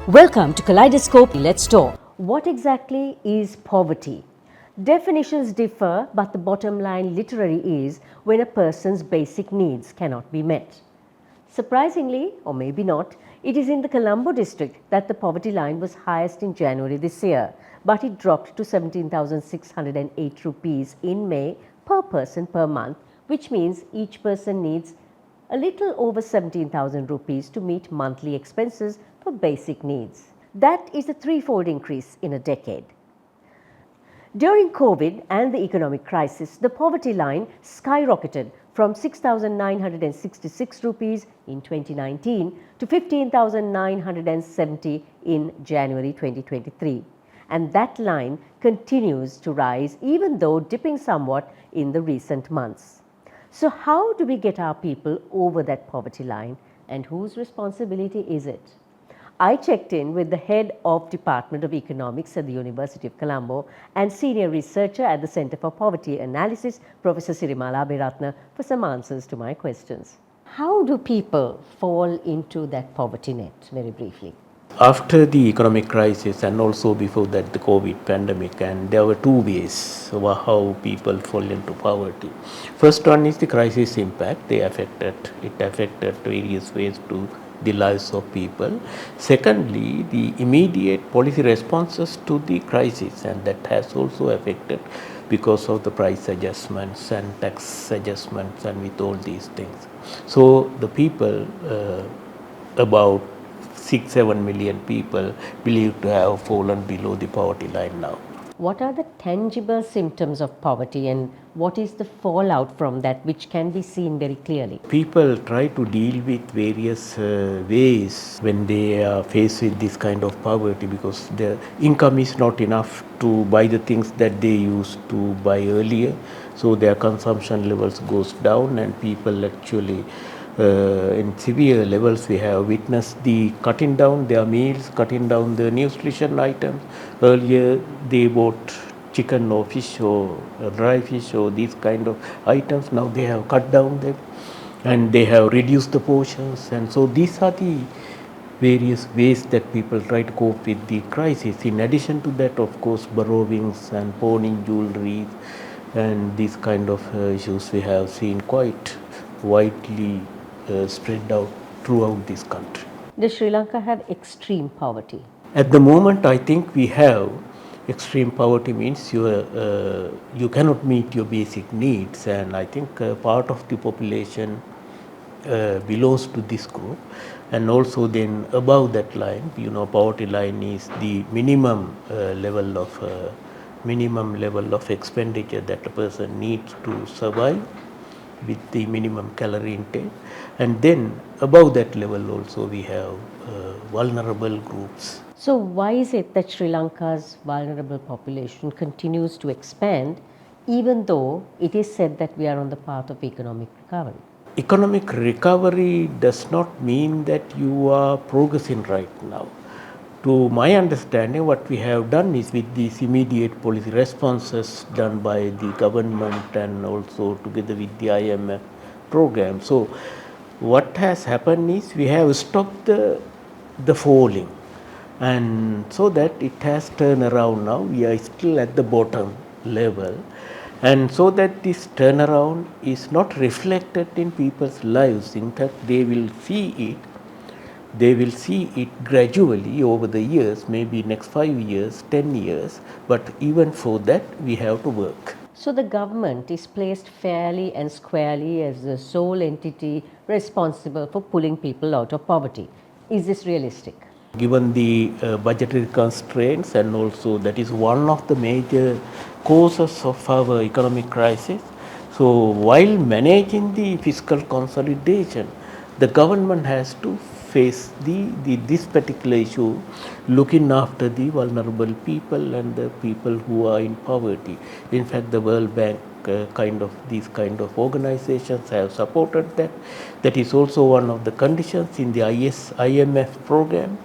Welcome to Kaleidoscope. Let's talk. What exactly is poverty? Definitions differ, but the bottom line literally is when a person's basic needs cannot be met. Surprisingly, or maybe not, it is in the Colombo district that the poverty line was highest in January this year, but it dropped to 17,608 rupees in May per person per month, which means each person needs a little over 17,000 rupees to meet monthly expenses for basic needs. That is a threefold increase in a decade. During COVID and the economic crisis, the poverty line skyrocketed from 6,966 rupees in 2019 to 15,970 in January 2023. And that line continues to rise even though dipping somewhat in the recent months. So how do we get our people over that poverty line, and whose responsibility is it? I checked in with the head of Department of Economics at the University of Colombo and senior researcher at the Center for Poverty Analysis, Prof Sirimal Abeyratne, for some answers to my questions. How do people fall into that poverty net, very briefly? After the economic crisis and also before that the COVID pandemic, and there were two ways how people fall into poverty. First one is the crisis impact. It affected various ways to the lives of people. Secondly, the immediate policy responses to the crisis, and that has also affected because of the price adjustments and tax adjustments and with all these things. So the people, about 6-7 million people, believed to have fallen below the poverty line now. What are the tangible symptoms of poverty, and what is the fallout from that which can be seen very clearly? People try to deal with various ways when they are faced with this kind of poverty, because their income is not enough to buy the things that they used to buy earlier. So their consumption levels goes down, and people actually in severe levels we have witnessed the cutting down their meals, cutting down the nutrition items. Earlier they bought chicken or fish or dry fish or these kind of items. Now they have cut down them and they have reduced the portions, and so these are the various ways that people try to cope with the crisis. In addition to that, of course, borrowings and pawning jewelry and these kind of issues we have seen quite widely spread out throughout this country. Does Sri Lanka have extreme poverty? At the moment, I think we have extreme poverty, means you cannot meet your basic needs, and I think part of the population belongs to this group. And also then above that line, poverty line is the minimum level of expenditure that a person needs to survive with the minimum calorie intake. And then above that level also we have vulnerable groups. So why is it that Sri Lanka's vulnerable population continues to expand even though it is said that we are on the path of economic recovery? Economic recovery does not mean that you are progressing right now. To my understanding, what we have done is with these immediate policy responses done by the government and also together with the IMF program. So what has happened is we have stopped the falling, and so that it has turned around now. We are still at the bottom level, and so that this turnaround is not reflected in people's lives. In fact, they will see it gradually over the years, maybe next 5 years, 10 years, but even for that we have to work. So the government is placed fairly and squarely as the sole entity responsible for pulling people out of poverty. Is this realistic? Given the budgetary constraints, and also that is one of the major causes of our economic crisis. So while managing the fiscal consolidation, the government has to face this particular issue, looking after the vulnerable people and the people who are in poverty. In fact, the World Bank these kind of organizations have supported that. That is also one of the conditions in the IMF program,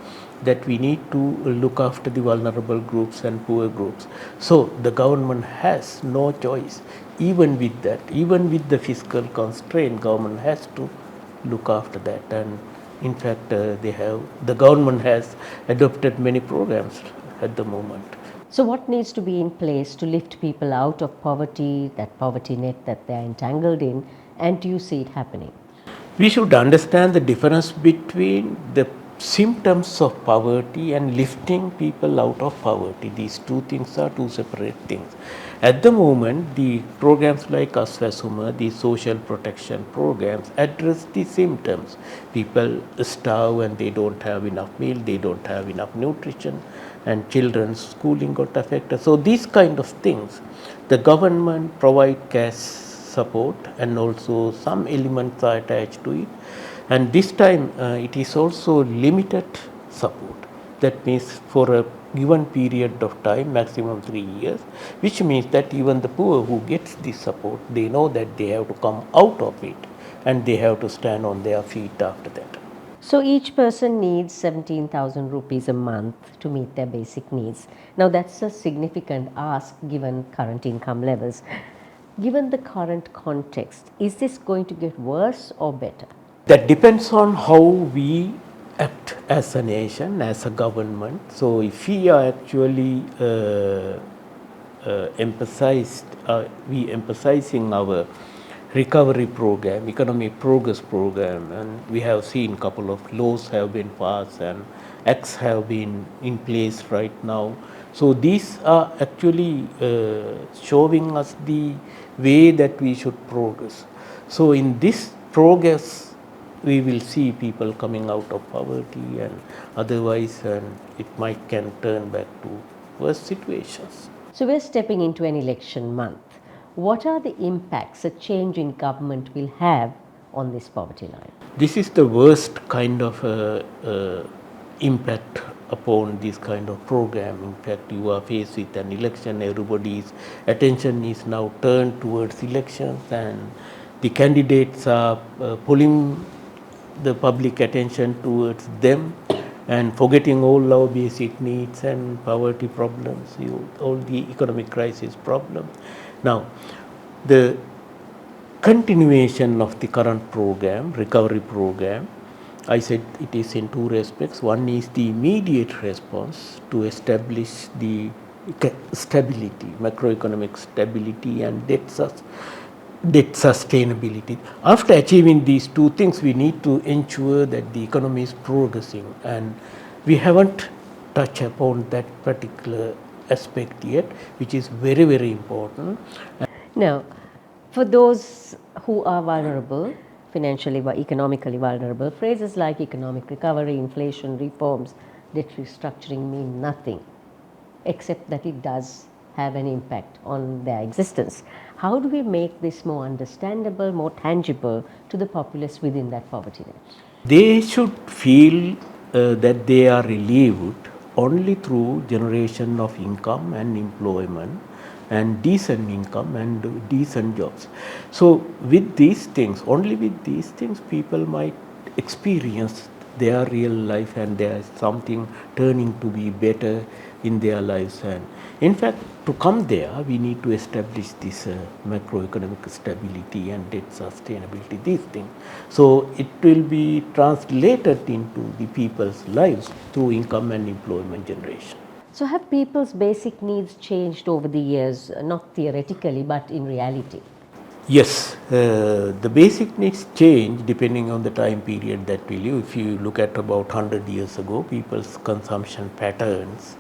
that we need to look after the vulnerable groups and poor groups. So the government has no choice. Even with the fiscal constraint, government has to look after that. And In fact, the government has adopted many programs at the moment. So, what needs to be in place to lift people out of poverty, that poverty net that they are entangled in, and do you see it happening? We should understand the difference between the symptoms of poverty and lifting people out of poverty. These two things are two separate things. At the moment, the programs like Aswasuma, the social protection programs, address the symptoms. People starve and they don't have enough meal, they don't have enough nutrition, and children's schooling got affected. So these kind of things, the government provide cash support and also some elements are attached to it, and this time it is also limited support. That means for a given period of time, maximum 3 years, which means that even the poor who gets this support, they know that they have to come out of it and they have to stand on their feet after that. So, each person needs 17,000 rupees a month to meet their basic needs. Now, that's a significant ask given current income levels. Given the current context, is this going to get worse or better? That depends on how we act as a nation, as a government. So, if we are actually we emphasizing our recovery program, economic progress program, and we have seen couple of laws have been passed and acts have been in place right now. So these are actually showing us the way that we should progress. So in this progress, we will see people coming out of poverty, and otherwise it might can turn back to worse situations. So, we're stepping into an election month. What are the impacts a change in government will have on this poverty line? This is the worst kind of impact upon this kind of program. In fact, you are faced with an election, everybody's attention is now turned towards elections, and the candidates are pulling the public attention towards them and forgetting all our basic needs and poverty problems, all the economic crisis problems. Now, the continuation of the current program, recovery program, I said it is in two respects. One is the immediate response to establish the stability, macroeconomic stability and debt sustainability. After achieving these two things, we need to ensure that the economy is progressing, and we haven't touched upon that particular aspect yet, which is very, very important. Now, for those who are vulnerable, financially or economically vulnerable, phrases like economic recovery, inflation, reforms, debt restructuring mean nothing, except that it does have an impact on their existence. How do we make this more understandable, more tangible to the populace within that poverty net? They should feel that they are relieved only through generation of income and employment and decent income and decent jobs. So with these things, only with these things, people might experience their real life and there is something turning to be better in their lives. And in fact, to come there, we need to establish this macroeconomic stability and debt sustainability, these things. So it will be translated into the people's lives through income and employment generation. So, have people's basic needs changed over the years, not theoretically but in reality? Yes, the basic needs change depending on the time period that we live. If you look at about 100 years ago, people's consumption patterns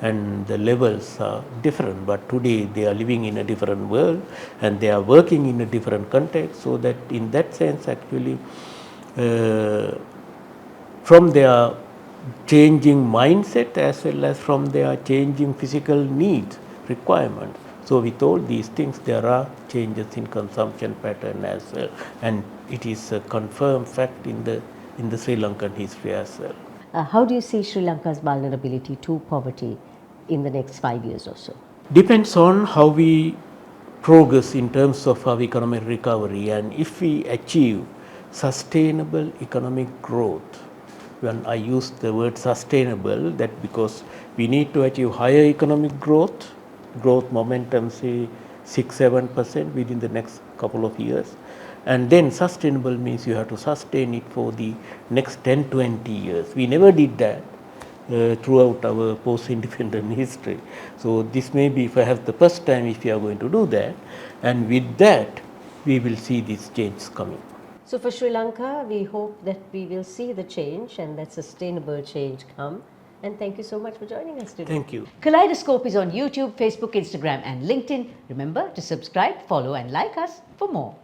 and the levels are different, but today they are living in a different world and they are working in a different context, so that in that sense actually from their changing mindset as well as from their changing physical needs, requirements. So with all these things, there are changes in consumption pattern as well, and it is a confirmed fact in the Sri Lankan history as well. How do you see Sri Lanka's vulnerability to poverty in the next 5 years or so? Depends on how we progress in terms of our economic recovery, and if we achieve sustainable economic growth. When I use the word sustainable, that because we need to achieve higher economic growth momentum say 6-7% within the next couple of years, And then sustainable means you have to sustain it for the next 10, 20 years. We never did that throughout our post-independent history. So this may be perhaps the first time if we are going to do that, and with that we will see these changes coming. So for Sri Lanka, we hope that we will see the change and that sustainable change come. And thank you so much for joining us today. Thank you. Kaleidoscope is on YouTube, Facebook, Instagram and LinkedIn. Remember to subscribe, follow and like us for more.